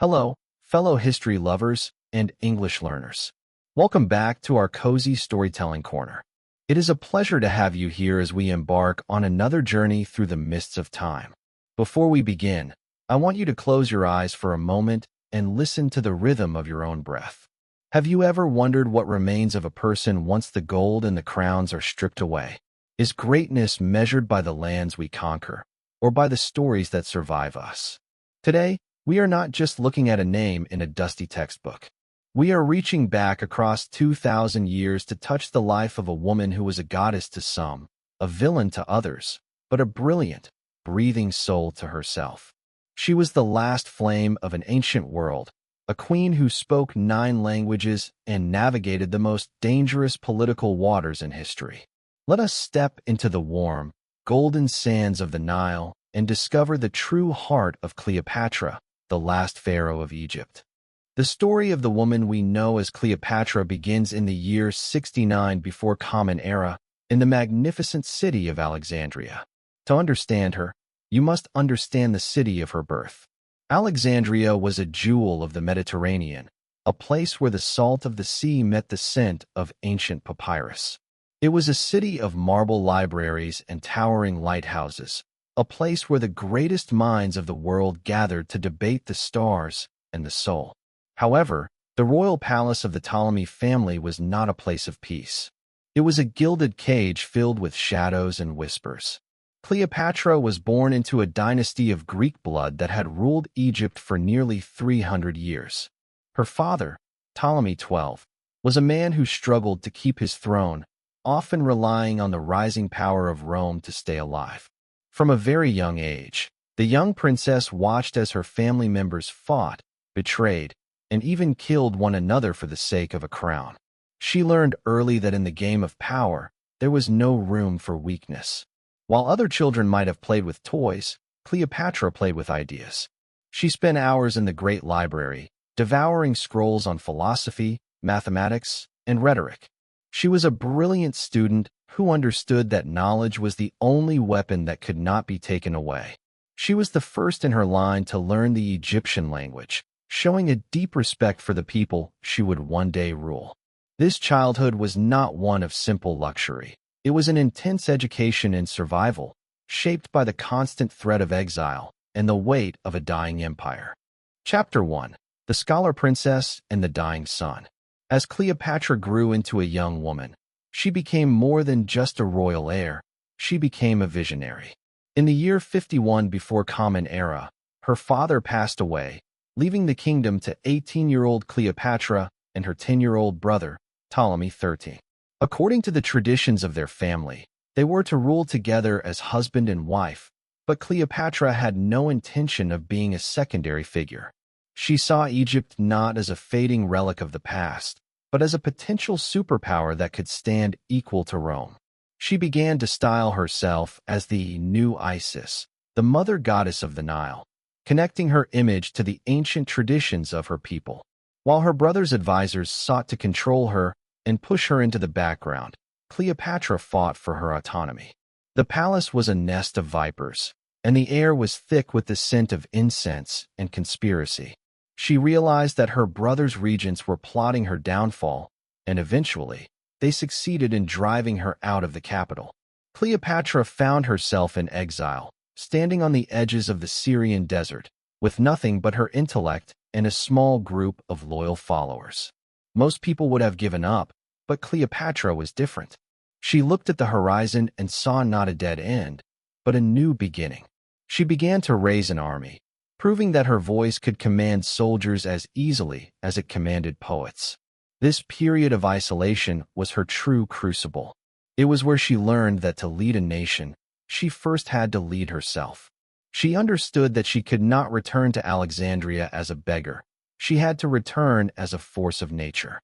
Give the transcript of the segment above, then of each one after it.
Hello, fellow history lovers and English learners. Welcome back to our cozy storytelling corner. It is a pleasure to have you here as we embark on another journey through the mists of time. Before we begin, I want you to close your eyes for a moment and listen to the rhythm of your own breath. Have you ever wondered what remains of a person once the gold and the crowns are stripped away? Is greatness measured by the lands we conquer, or by the stories that survive us? Today, we are not just looking at a name in a dusty textbook. We are reaching back across 2,000 years to touch the life of a woman who was a goddess to some, a villain to others, but a brilliant, breathing soul to herself. She was the last flame of an ancient world, a queen who spoke 9 languages and navigated the most dangerous political waters in history. Let us step into the warm, golden sands of the Nile and discover the true heart of Cleopatra, the last pharaoh of Egypt. The story of the woman we know as Cleopatra begins in the year 69 before Common Era in the magnificent city of Alexandria. To understand her, you must understand the city of her birth. Alexandria was a jewel of the Mediterranean, a place where the salt of the sea met the scent of ancient papyrus. It was a city of marble libraries and towering lighthouses, a place where the greatest minds of the world gathered to debate the stars and the soul. However, the royal palace of the Ptolemy family was not a place of peace. It was a gilded cage filled with shadows and whispers. Cleopatra was born into a dynasty of Greek blood that had ruled Egypt for nearly 300 years. Her father, Ptolemy XII, was a man who struggled to keep his throne, often relying on the rising power of Rome to stay alive. From a very young age, the young princess watched as her family members fought, betrayed, and even killed one another for the sake of a crown. She learned early that in the game of power, there was no room for weakness. While other children might have played with toys, Cleopatra played with ideas. She spent hours in the great library, devouring scrolls on philosophy, mathematics, and rhetoric. She was a brilliant student who understood that knowledge was the only weapon that could not be taken away. She was the first in her line to learn the Egyptian language, showing a deep respect for the people she would one day rule. This childhood was not one of simple luxury. It was an intense education in survival, shaped by the constant threat of exile and the weight of a dying empire. Chapter 1: The Scholar Princess and the Dying Sun. As Cleopatra grew into a young woman, she became more than just a royal heir. She became a visionary. In the year 51 before Common Era, her father passed away, leaving the kingdom to 18-year-old Cleopatra and her 10-year-old brother, Ptolemy XIII. According to the traditions of their family, they were to rule together as husband and wife, but Cleopatra had no intention of being a secondary figure. She saw Egypt not as a fading relic of the past, but as a potential superpower that could stand equal to Rome. She began to style herself as the new Isis, the mother goddess of the Nile, connecting her image to the ancient traditions of her people. While her brother's advisors sought to control her and push her into the background, Cleopatra fought for her autonomy. The palace was a nest of vipers, and the air was thick with the scent of incense and conspiracy. She realized that her brother's regents were plotting her downfall, and eventually, they succeeded in driving her out of the capital. Cleopatra found herself in exile, standing on the edges of the Syrian desert, with nothing but her intellect and a small group of loyal followers. Most people would have given up, but Cleopatra was different. She looked at the horizon and saw not a dead end, but a new beginning. She began to raise an army, proving that her voice could command soldiers as easily as it commanded poets. This period of isolation was her true crucible. It was where she learned that to lead a nation, she first had to lead herself. She understood that she could not return to Alexandria as a beggar. She had to return as a force of nature.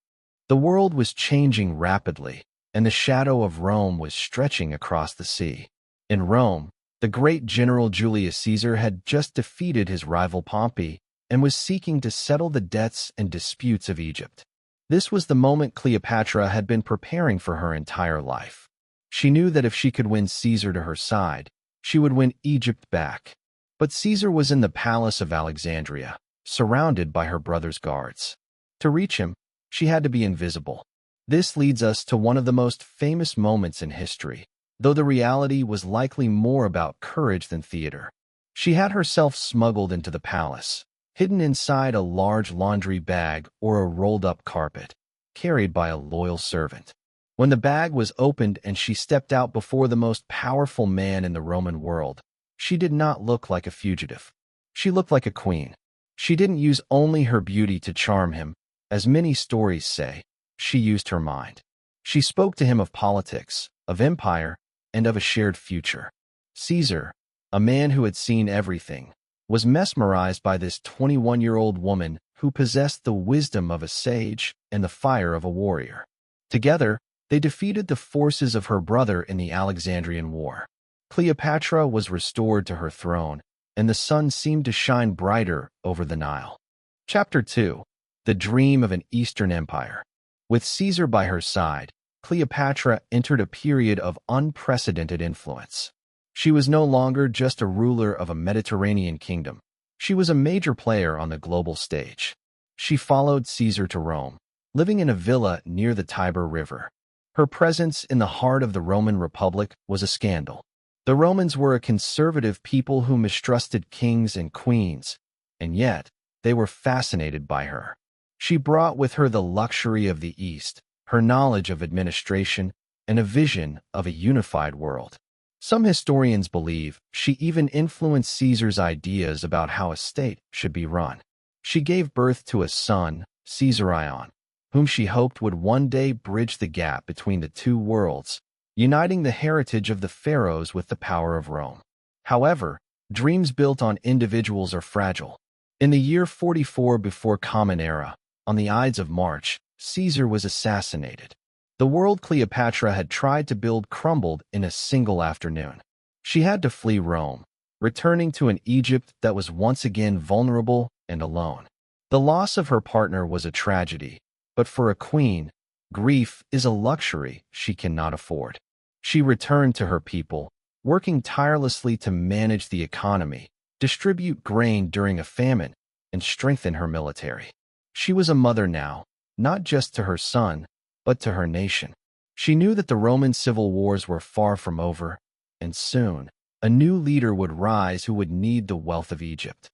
The world was changing rapidly, and the shadow of Rome was stretching across the sea. In Rome, the great general Julius Caesar had just defeated his rival Pompey and was seeking to settle the debts and disputes of Egypt. This was the moment Cleopatra had been preparing for her entire life. She knew that if she could win Caesar to her side, she would win Egypt back. But Caesar was in the palace of Alexandria, surrounded by her brother's guards. To reach him, she had to be invisible. This leads us to one of the most famous moments in history, though the reality was likely more about courage than theater. She had herself smuggled into the palace, hidden inside a large laundry bag or a rolled-up carpet, carried by a loyal servant. When the bag was opened and she stepped out before the most powerful man in the Roman world, she did not look like a fugitive. She looked like a queen. She didn't use only her beauty to charm him. As many stories say, she used her mind. She spoke to him of politics, of empire, and of a shared future. Caesar, a man who had seen everything, was mesmerized by this 21-year-old woman who possessed the wisdom of a sage and the fire of a warrior. Together, they defeated the forces of her brother in the Alexandrian War. Cleopatra was restored to her throne, and the sun seemed to shine brighter over the Nile. Chapter 2. The Dream of an Eastern Empire. With Caesar by her side, Cleopatra entered a period of unprecedented influence. She was no longer just a ruler of a Mediterranean kingdom. She was a major player on the global stage. She followed Caesar to Rome, living in a villa near the Tiber River. Her presence in the heart of the Roman Republic was a scandal. The Romans were a conservative people who mistrusted kings and queens, and yet they were fascinated by her. She brought with her the luxury of the East, her knowledge of administration, and a vision of a unified world. Some historians believe she even influenced Caesar's ideas about how a state should be run. She gave birth to a son, Caesarion, whom she hoped would one day bridge the gap between the two worlds, uniting the heritage of the pharaohs with the power of Rome. However, dreams built on individuals are fragile. In the year 44 before Common Era, on the Ides of March, Caesar was assassinated. The world Cleopatra had tried to build crumbled in a single afternoon. She had to flee Rome, returning to an Egypt that was once again vulnerable and alone. The loss of her partner was a tragedy, but for a queen, grief is a luxury she cannot afford. She returned to her people, working tirelessly to manage the economy, distribute grain during a famine, and strengthen her military. She was a mother now, not just to her son, but to her nation. She knew that the Roman civil wars were far from over, and soon, a new leader would rise who would need the wealth of Egypt.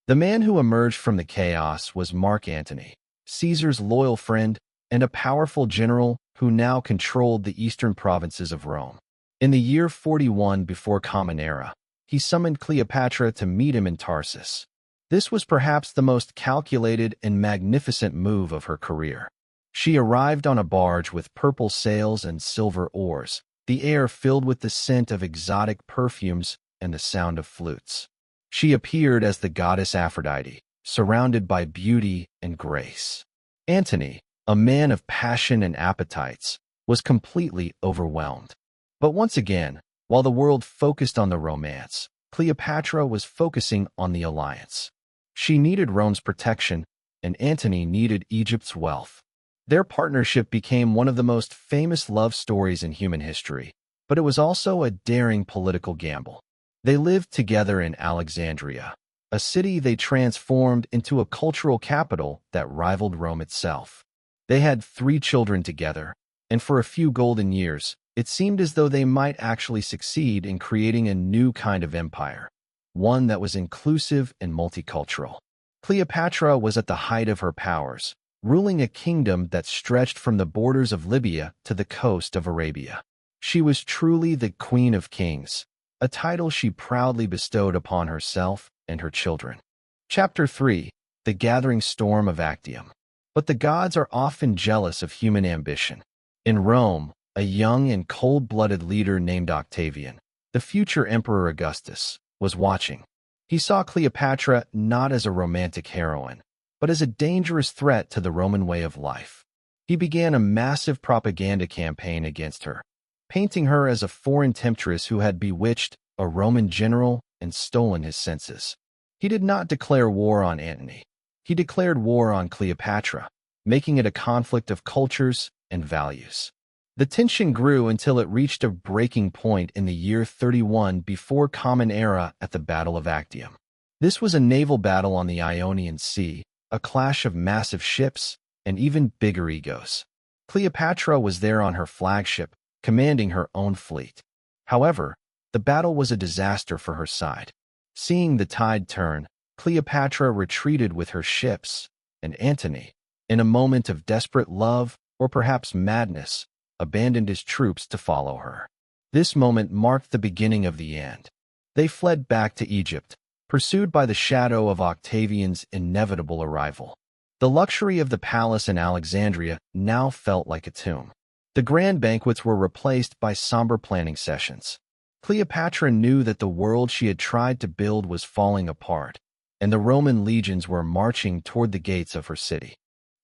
The man who emerged from the chaos was Mark Antony, Caesar's loyal friend and a powerful general who now controlled the eastern provinces of Rome. In the year 41 before Common Era, he summoned Cleopatra to meet him in Tarsus. This was perhaps the most calculated and magnificent move of her career. She arrived on a barge with purple sails and silver oars, the air filled with the scent of exotic perfumes and the sound of flutes. She appeared as the goddess Aphrodite, surrounded by beauty and grace. Antony, a man of passion and appetites, was completely overwhelmed. But once again, while the world focused on the romance, Cleopatra was focusing on the alliance. She needed Rome's protection, and Antony needed Egypt's wealth. Their partnership became one of the most famous love stories in human history, but it was also a daring political gamble. They lived together in Alexandria, a city they transformed into a cultural capital that rivaled Rome itself. They had 3 children together, and for a few golden years, it seemed as though they might actually succeed in creating a new kind of empire, one that was inclusive and multicultural. Cleopatra was at the height of her powers, ruling a kingdom that stretched from the borders of Libya to the coast of Arabia. She was truly the Queen of Kings, a title she proudly bestowed upon herself and her children. Chapter 3. The Gathering Storm of Actium. But the gods are often jealous of human ambition. In Rome, a young and cold-blooded leader named Octavian, the future Emperor Augustus, was watching. He saw Cleopatra not as a romantic heroine, but as a dangerous threat to the Roman way of life. He began a massive propaganda campaign against her, painting her as a foreign temptress who had bewitched a Roman general and stolen his senses. He did not declare war on Antony. He declared war on Cleopatra, making it a conflict of cultures and values. The tension grew until it reached a breaking point in the year 31 before Common Era at the Battle of Actium. This was a naval battle on the Ionian Sea, a clash of massive ships and even bigger egos. Cleopatra was there on her flagship, commanding her own fleet. However, the battle was a disaster for her side. Seeing the tide turn, Cleopatra retreated with her ships, and Antony, in a moment of desperate love or perhaps madness, abandoned his troops to follow her. This moment marked the beginning of the end. They fled back to Egypt, pursued by the shadow of Octavian's inevitable arrival. The luxury of the palace in Alexandria now felt like a tomb. The grand banquets were replaced by somber planning sessions. Cleopatra knew that the world she had tried to build was falling apart, and the Roman legions were marching toward the gates of her city.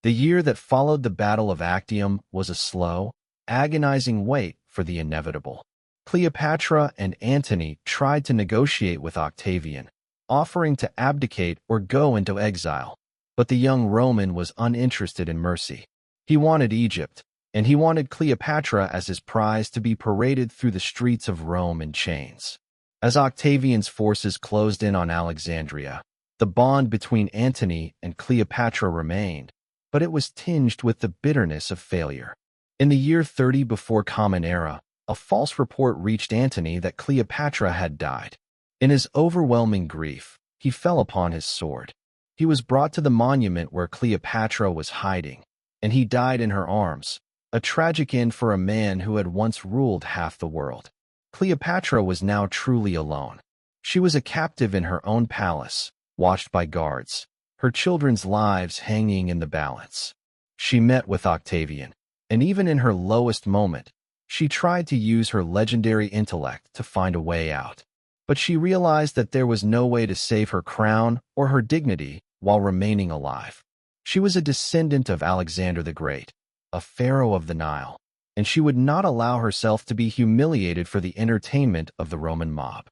The year that followed the Battle of Actium was a slow, agonizing wait for the inevitable. Cleopatra and Antony tried to negotiate with Octavian, offering to abdicate or go into exile. But the young Roman was uninterested in mercy. He wanted Egypt, and he wanted Cleopatra as his prize to be paraded through the streets of Rome in chains. As Octavian's forces closed in on Alexandria, the bond between Antony and Cleopatra remained, but it was tinged with the bitterness of failure. In the year 30 before Common Era, a false report reached Antony that Cleopatra had died. In his overwhelming grief, he fell upon his sword. He was brought to the monument where Cleopatra was hiding, and he died in her arms, a tragic end for a man who had once ruled half the world. Cleopatra was now truly alone. She was a captive in her own palace, watched by guards, her children's lives hanging in the balance. She met with Octavian, and even in her lowest moment, she tried to use her legendary intellect to find a way out. But she realized that there was no way to save her crown or her dignity while remaining alive. She was a descendant of Alexander the Great, a pharaoh of the Nile, and she would not allow herself to be humiliated for the entertainment of the Roman mob.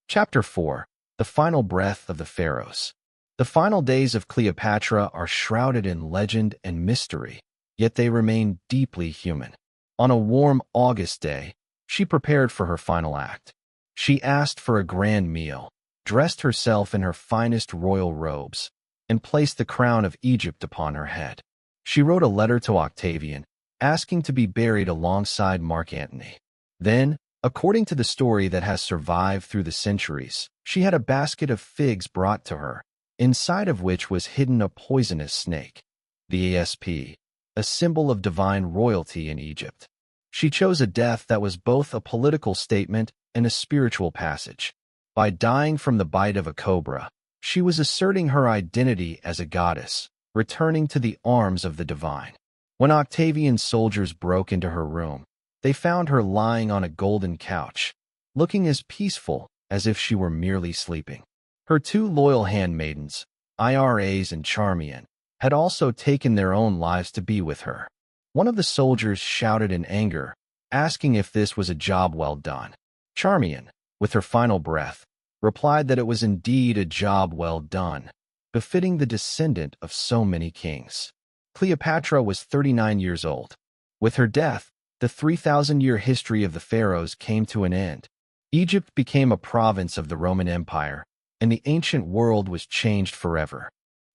Chapter 4. The Final Breath of the Pharaohs. The final days of Cleopatra are shrouded in legend and mystery, yet they remain deeply human. On a warm August day, she prepared for her final act. She asked for a grand meal, dressed herself in her finest royal robes, and placed the crown of Egypt upon her head. She wrote a letter to Octavian, asking to be buried alongside Mark Antony. Then, according to the story that has survived through the centuries, she had a basket of figs brought to her, inside of which was hidden a poisonous snake, the asp, a symbol of divine royalty in Egypt. She chose a death that was both a political statement and a spiritual passage. By dying from the bite of a cobra, she was asserting her identity as a goddess, returning to the arms of the divine. When Octavian's soldiers broke into her room, they found her lying on a golden couch, looking as peaceful as if she were merely sleeping. Her two loyal handmaidens, Iras and Charmian, had also taken their own lives to be with her. One of the soldiers shouted in anger, asking if this was a job well done. Charmian, with her final breath, replied that it was indeed a job well done, befitting the descendant of so many kings. Cleopatra was 39 years old. With her death, the 3,000-year history of the pharaohs came to an end. Egypt became a province of the Roman Empire, and the ancient world was changed forever.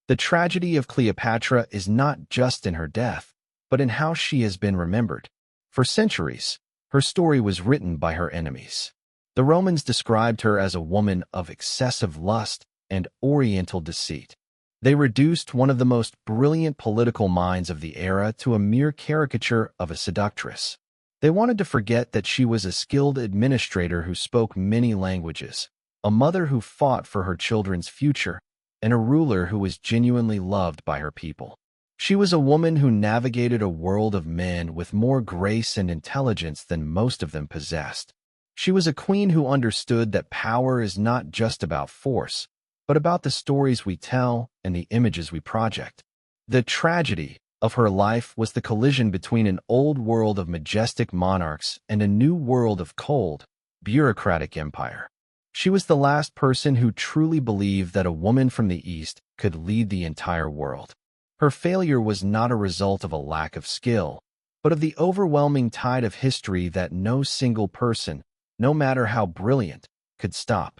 The tragedy of Cleopatra is not just in her death, but in how she has been remembered. For centuries, her story was written by her enemies. The Romans described her as a woman of excessive lust and oriental deceit. They reduced one of the most brilliant political minds of the era to a mere caricature of a seductress. They wanted to forget that she was a skilled administrator who spoke many languages, a mother who fought for her children's future, and a ruler who was genuinely loved by her people. She was a woman who navigated a world of men with more grace and intelligence than most of them possessed. She was a queen who understood that power is not just about force, but about the stories we tell and the images we project. The tragedy of her life was the collision between an old world of majestic monarchs and a new world of cold, bureaucratic empire. She was the last person who truly believed that a woman from the East could lead the entire world. Her failure was not a result of a lack of skill, but of the overwhelming tide of history that no single person, no matter how brilliant, could stop.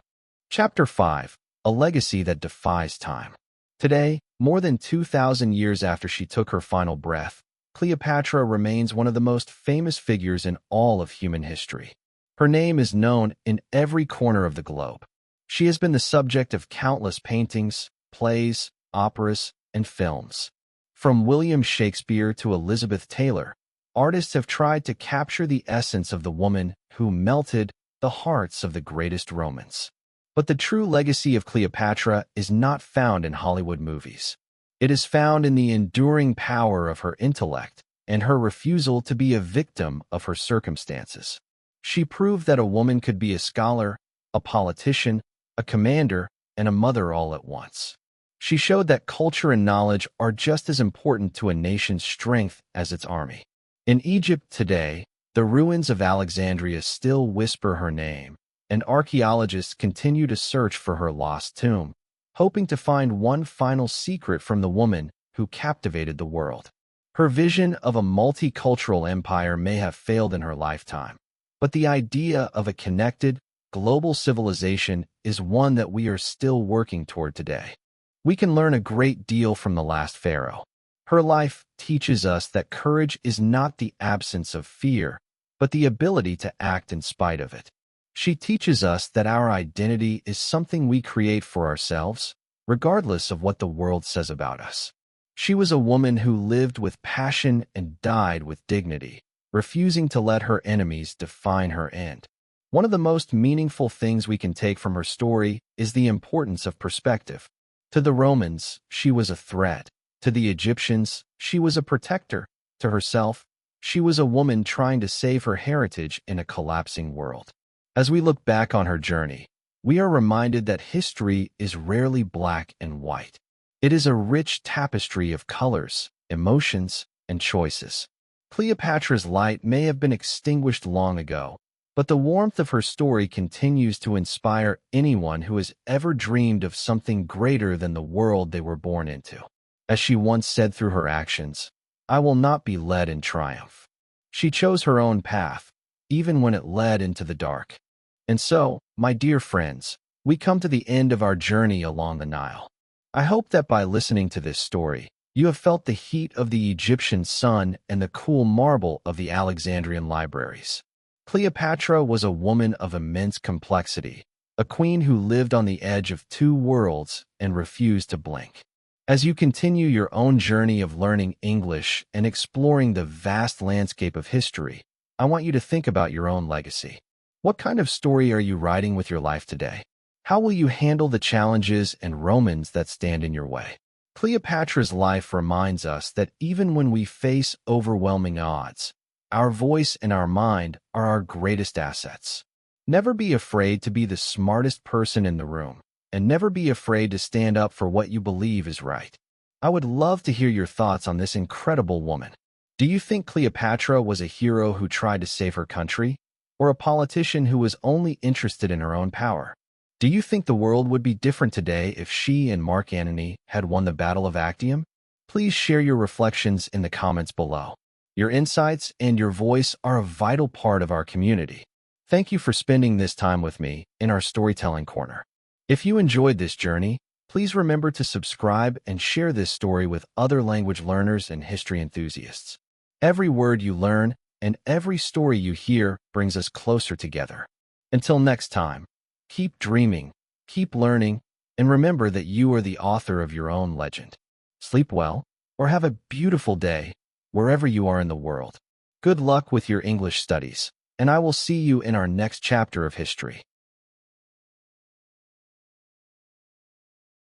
Chapter 5. a legacy that defies time. Today, more than 2,000 years after she took her final breath, Cleopatra remains one of the most famous figures in all of human history. Her name is known in every corner of the globe. She has been the subject of countless paintings, plays, operas, and films. From William Shakespeare to Elizabeth Taylor, artists have tried to capture the essence of the woman who melted the hearts of the greatest Romans. But the true legacy of Cleopatra is not found in Hollywood movies. It is found in the enduring power of her intellect and her refusal to be a victim of her circumstances. She proved that a woman could be a scholar, a politician, a commander, and a mother all at once. She showed that culture and knowledge are just as important to a nation's strength as its army. In Egypt today, the ruins of Alexandria still whisper her name, and archaeologists continue to search for her lost tomb, hoping to find one final secret from the woman who captivated the world. Her vision of a multicultural empire may have failed in her lifetime, but the idea of a connected, global civilization is one that we are still working toward today. We can learn a great deal from the last pharaoh. Her life teaches us that courage is not the absence of fear, but the ability to act in spite of it. She teaches us that our identity is something we create for ourselves, regardless of what the world says about us. She was a woman who lived with passion and died with dignity, refusing to let her enemies define her end. One of the most meaningful things we can take from her story is the importance of perspective. To the Romans, she was a threat. To the Egyptians, she was a protector. To herself, she was a woman trying to save her heritage in a collapsing world. As we look back on her journey, we are reminded that history is rarely black and white. It is a rich tapestry of colors, emotions, and choices. Cleopatra's light may have been extinguished long ago, but the warmth of her story continues to inspire anyone who has ever dreamed of something greater than the world they were born into. As she once said through her actions, "I will not be led in triumph." She chose her own path, even when it led into the dark. And so, my dear friends, we come to the end of our journey along the Nile. I hope that by listening to this story, you have felt the heat of the Egyptian sun and the cool marble of the Alexandrian libraries. Cleopatra was a woman of immense complexity, a queen who lived on the edge of two worlds and refused to blink. As you continue your own journey of learning English and exploring the vast landscape of history, I want you to think about your own legacy. What kind of story are you writing with your life today? How will you handle the challenges and Romans that stand in your way? Cleopatra's life reminds us that even when we face overwhelming odds, our voice and our mind are our greatest assets. Never be afraid to be the smartest person in the room, and never be afraid to stand up for what you believe is right. I would love to hear your thoughts on this incredible woman. Do you think Cleopatra was a hero who tried to save her country, or a politician who was only interested in her own power? Do you think the world would be different today if she and Mark Antony had won the Battle of Actium? Please share your reflections in the comments below. Your insights and your voice are a vital part of our community. Thank you for spending this time with me in our storytelling corner. If you enjoyed this journey, please remember to subscribe and share this story with other language learners and history enthusiasts. Every word you learn and every story you hear brings us closer together. Until next time, keep dreaming, keep learning, and remember that you are the author of your own legend. Sleep well, or have a beautiful day, wherever you are in the world. Good luck with your English studies, and I will see you in our next chapter of history.